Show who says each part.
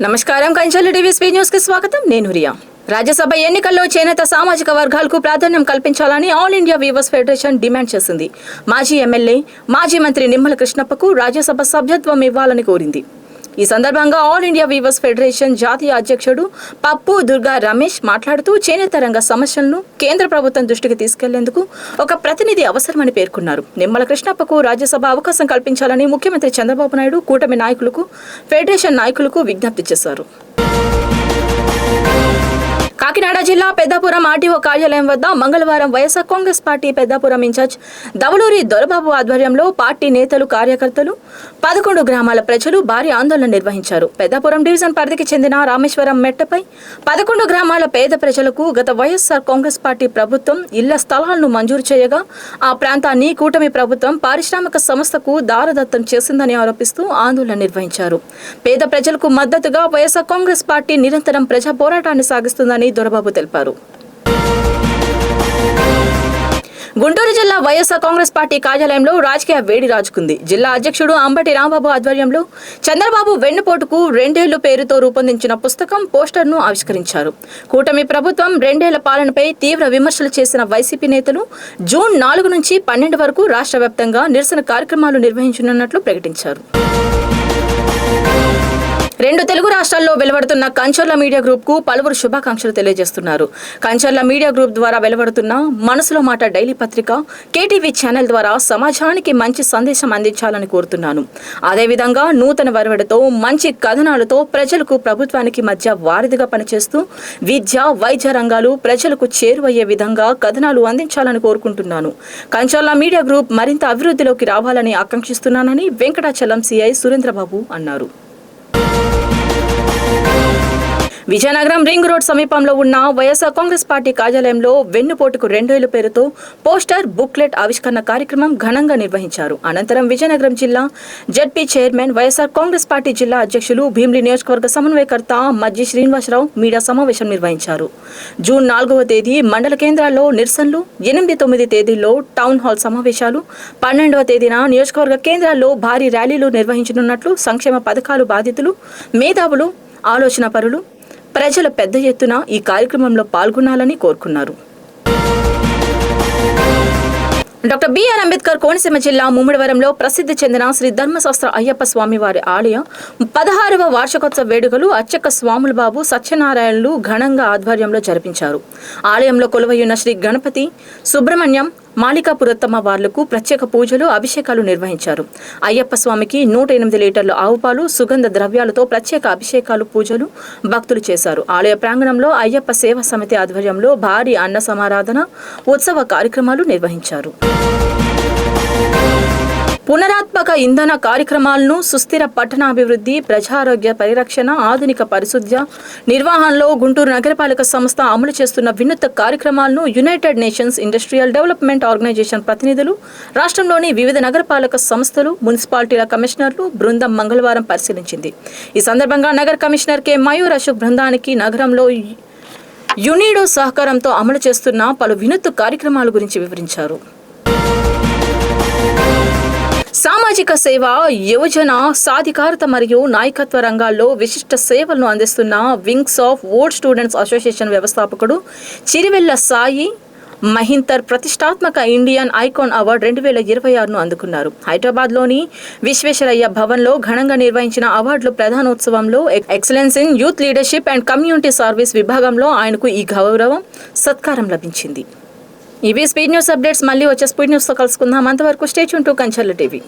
Speaker 1: నమస్కారం కంచెల TV స్పీ news కి స్వాగతం. నేను రియా. రాజ్యసభ ఎన్నికల్లో చేనేత సామాజిక వర్గాలకు ప్రాధాన్యం కల్పించాలని all India weavers federation demand చేసింది. మాజీ ఎమ్మెల్యే, మాజీ మంత్రి నిమ్మల కృష్ణప్పకు రాజ్యసభ సభ్యత్వం ఇవ్వాలని కోరింది. ఈ సందర్భంగా ఆల్ ఇండియా వీవర్స్ ఫెడరేషన్ జాతీయ అధ్యక్షుడు పప్పు దుర్గా రమేష్ మాట్లాడుతూ చేనేత రంగ సమస్యలను కేంద్ర ప్రభుత్వం దృష్టికి తీసుకెళ్లేందుకు ఒక ప్రతినిధి అవసరమని పేర్కొన్నారు. నిమ్మల కృష్ణప్పకు రాజ్యసభ అవకాశం కల్పించాలని ముఖ్యమంత్రి చంద్రబాబు నాయుడు కూటమి నాయకులకు, ఫెడరేషన్ నాయకులకు విజ్ఞప్తి చేశారు. కాకినాడ జిల్లా పెద్దాపురం ఆర్టీఓ కార్యాలయం వద్ద మంగళవారం వైఎస్ఆర్ కాంగ్రెస్ పార్టీ పెద్దాపురం ఇన్ఛార్జ్ దవలూరి దొరబాబు ఆధ్వర్యంలో పార్టీ నేతలు, కార్యకర్తలు, 11 గ్రామాల ప్రజలు భారీ ఆందోళన నిర్వహించారు. పెద్దాపురం డివిజన్ పరిధికి చెందిన రామేశ్వరం మెట్టపై 11 గ్రామాల పేద ప్రజలకు గత వైఎస్ఆర్ కాంగ్రెస్ పార్టీ ప్రభుత్వం ఇళ్ల స్థలాలను మంజూరు చేయగా ఆ ప్రాంతాన్ని కూటమి ప్రభుత్వం పారిశ్రామిక సంస్థకు దారదత్తం చేసిందని ఆరోపిస్తూ ఆందోళన నిర్వహించారు. పేద ప్రజలకు మద్దతుగా వైఎస్ఆర్ కాంగ్రెస్ పార్టీ నిరంతరం ప్రజా పోరాటాన్ని సాగిస్తుందని దొరబాబు తెలిపారు. గుంటూరు జిల్లా వైఎస్ఆర్ కాంగ్రెస్ పార్టీ కార్యాలయంలో రాజకీయ వేడి రాజుకుంది. జిల్లా అధ్యక్షుడు అంబటి రాంబాబు ఆధ్వర్యంలో చంద్రబాబు వెన్నుపోటుకు 2 ఏళ్లు పేరుతో రూపొందించిన పుస్తకం, పోస్టర్ను ఆవిష్కరించారు. కూటమి ప్రభుత్వం 2 ఏళ్ల పాలనపై తీవ్ర విమర్శలు చేసిన వైసీపీ నేతలు జూన్ 4 నుంచి 12 వరకు రాష్ట్ర వ్యాప్తంగా నిరసన కార్యక్రమాలు నిర్వహించనున్నట్లు ప్రకటించారు. 2 తెలుగు రాష్ట్రాల్లో వెలువడుతున్న కంచర్ల మీడియా గ్రూప్ కు పలువురు శుభాకాంక్షలు తెలియజేస్తున్నారు. కంచర్ల మీడియా గ్రూప్ ద్వారా వెలువడుతున్న మనసులో మాట డైలీ పత్రిక, కేటీవీ ఛానల్ ద్వారా సమాజానికి మంచి సందేశం అందించాలని కోరుతున్నాను. అదేవిధంగా నూతన వరవడితో, మంచి కథనాలతో ప్రజలకు, ప్రభుత్వానికి మధ్య వారధిగా పనిచేస్తూ విద్య, వైద్య రంగాలు ప్రజలకు చేరువయ్యే విధంగా కథనాలు అందించాలని కోరుకుంటున్నాను. కంచర్ల మీడియా గ్రూప్ మరింత అభివృద్ధిలోకి రావాలని ఆకాంక్షిస్తున్నానని వెంకటాచలం సిఐ సురేంద్రబాబు అన్నారు. విజయనగరం రింగ్ రోడ్ సమీపంలో ఉన్న వైఎస్ఆర్ కాంగ్రెస్ పార్టీ కార్యాలయంలో వెన్నుపోటుకు 2 ఏళ్ల పేరుతో పోస్టర్, బుక్లెట్ ఆవిష్కరణ కార్యక్రమం ఘనంగా నిర్వహించారు. అనంతరం విజయనగరం జిల్లా ZP chairman, YSR Congress party జిల్లా అధ్యక్షులు, భీమిలి నియోజకవర్గ సమన్వయకర్త మజ్జి శ్రీనివాసరావు మీడియా సమావేశం నిర్వహించారు. జూన్ 4వ తేదీ మండల కేంద్రాల్లో నిరసనలు, 8, 9 తేదీల్లో టౌన్ హాల్ సమావేశాలు, 12వ తేదీన నియోజకవర్గ కేంద్రాల్లో భారీ ర్యాలీలు నిర్వహించనున్నట్లు సంక్షేమ పథకాలు బాధితులు, మేధావులు, ఆలోచన పరులు, ప్రజలు పెద్ద ఎత్తున ఈ కార్యక్రమంలో పాల్గొనాలని కోరుకున్నారు. డాక్టర్ బిఆర్ అంబేద్కర్ కోనసీమ జిల్లా ముమ్మడివరంలో ప్రసిద్ధి చెందిన శ్రీ ధర్మశాస్త్ర అయ్యప్ప స్వామి వారి ఆలయ 16వ వార్షికోత్సవ వేడుకలు అర్చక స్వాముల బాబు సత్యనారాయణలు ఘనంగా ఆధ్వర్యంలో జరిపించారు. ఆలయంలో కొలువయ్యున్న శ్రీ గణపతి, సుబ్రహ్మణ్యం, మాలికాపురత్తమ్మ వార్లకు ప్రత్యేక పూజలు, అభిషేకాలు నిర్వహించారు. అయ్యప్ప స్వామికి 108 లీటర్ల ఆవుపాలు, సుగంధ ద్రవ్యాలతో ప్రత్యేక అభిషేకాలు, పూజలు భక్తులు చేశారు. ఆలయ ప్రాంగణంలో అయ్యప్ప సేవా సమితి ఆధ్వర్యంలో భారీ అన్న సమారాధన, ఉత్సవ కార్యక్రమాలు నిర్వహించారు. పునరాత్మక ఇంధన కార్యక్రమాలను, సుస్థిర పట్టణాభివృద్ధి, ప్రజారోగ్య పరిరక్షణ, ఆధునిక పరిశుద్ధ్య నిర్వహణలో గుంటూరు నగరపాలక సంస్థ అమలు చేస్తున్న వినూత్న కార్యక్రమాలను United Nations Industrial Development Organization ప్రతినిధులు, రాష్ట్రంలోని వివిధ నగరపాలక సంస్థలు, మున్సిపాలిటీల కమిషనర్లు బృందం మంగళవారం పరిశీలించింది. ఈ సందర్భంగా నగర కమిషనర్ కె మయూర్ అశోక్ బృందానికి నగరంలో యునీడో సహకారంతో అమలు చేస్తున్న పలు వినూత్న కార్యక్రమాల గురించి వివరించారు. సామాజిక సేవ, యువజన సాధికారత మరియు నాయకత్వ రంగాల్లో విశిష్ట సేవలను అందిస్తున్న wings of old students association వ్యవస్థాపకుడు చిరివెల్ల సాయి మహిందర్ ప్రతిష్టాత్మక ఇండియన్ ఐకాన్ అవార్డు 2026ను అందుకున్నారు. హైదరాబాద్లోని విశ్వేశ్వరయ్య భవన్లో ఘనంగా నిర్వహించిన అవార్డుల ప్రధానోత్సవంలో excellence in youth leadership and community service విభాగంలో ఆయనకు ఈ గౌరవం, సత్కారం లభించింది. ఇవి స్పీడ్ న్యూస్ అప్డేట్స్. మళ్ళీ వచ్చే స్పీడ్ న్యూస్తో కలుసుకుందాం. అంతవరకు స్టే ట్యూన్ టు కంచెల టీవీ.